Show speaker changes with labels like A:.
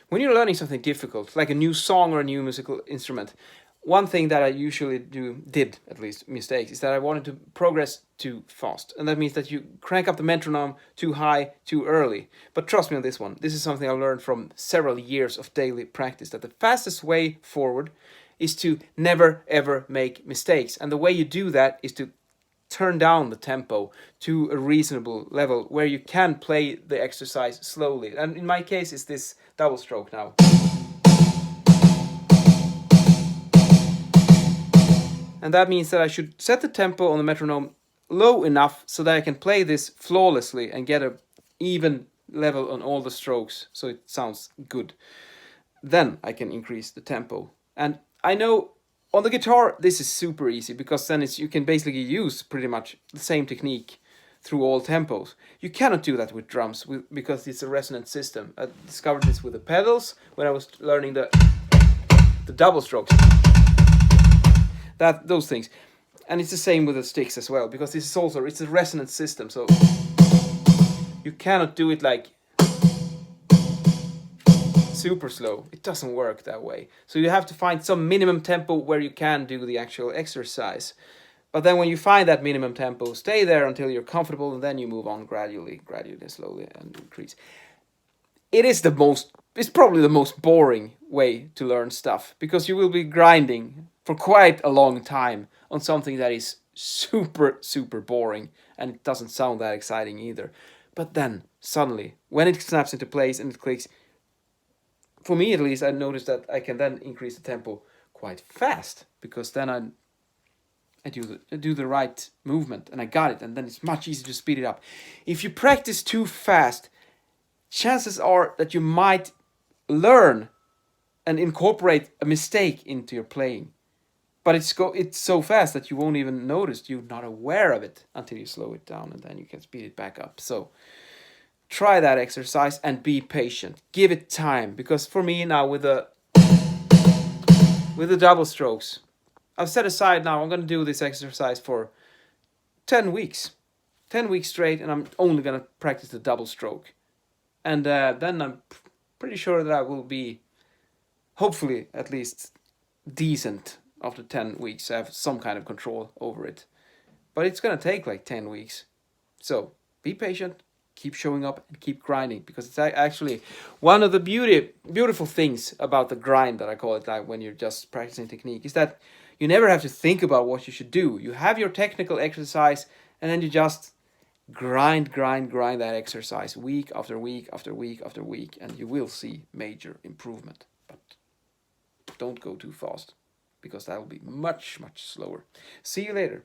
A: when you're learning something difficult, like a new song or a new musical instrument, one thing that I usually did at least mistakes, is that I wanted to progress too fast. And that means that you crank up the metronome too high, too early. But trust me on this one. This is something I learned from several years of daily practice, that the fastest way forward is to never ever make mistakes. And the way you do that is to turn down the tempo to a reasonable level where you can play the exercise slowly. And in my case, it's this double stroke now. And that means that I should set the tempo on the metronome low enough so that I can play this flawlessly and get a even level on all the strokes so it sounds good. Then I can increase the tempo. And I know on the guitar this is super easy, because then you can basically use pretty much the same technique through all tempos. You cannot do that with drums because it's a resonant system. I discovered this with the pedals when I was learning the double strokes. Those things. And it's the same with the sticks as well, because it's a resonant system, so you cannot do it like super slow. It doesn't work that way. So you have to find some minimum tempo where you can do the actual exercise. But then when you find that minimum tempo, stay there until you're comfortable, and then you move on gradually, slowly, and increase. It's probably the most boring way to learn stuff, because you will be grinding for quite a long time on something that is super, super boring, and it doesn't sound that exciting either. But then, suddenly, when it snaps into place and it clicks, for me at least, I noticed that I can then increase the tempo quite fast, because then I do the right movement, and I got it, and then it's much easier to speed it up. If you practice too fast, chances are that you might learn and incorporate a mistake into your playing. But it's so fast that you won't even notice, you're not aware of it until you slow it down, and then you can speed it back up. So try that exercise and be patient. Give it time, because for me now with the double strokes, I've set aside now, I'm going to do this exercise for 10 weeks. 10 weeks straight, and I'm only going to practice the double stroke. And then I'm pretty sure that I will be, hopefully at least, decent after 10 weeks. I have some kind of control over it. But it's going to take like 10 weeks. So be patient, keep showing up, and keep grinding. Because it's actually one of the beautiful things about the grind, that I call it, like when you're just practicing technique, is that you never have to think about what you should do. You have your technical exercise, and then you just grind that exercise week after week after week after week, and you will see major improvement. But don't go too fast, because that will be much, much slower. See you later.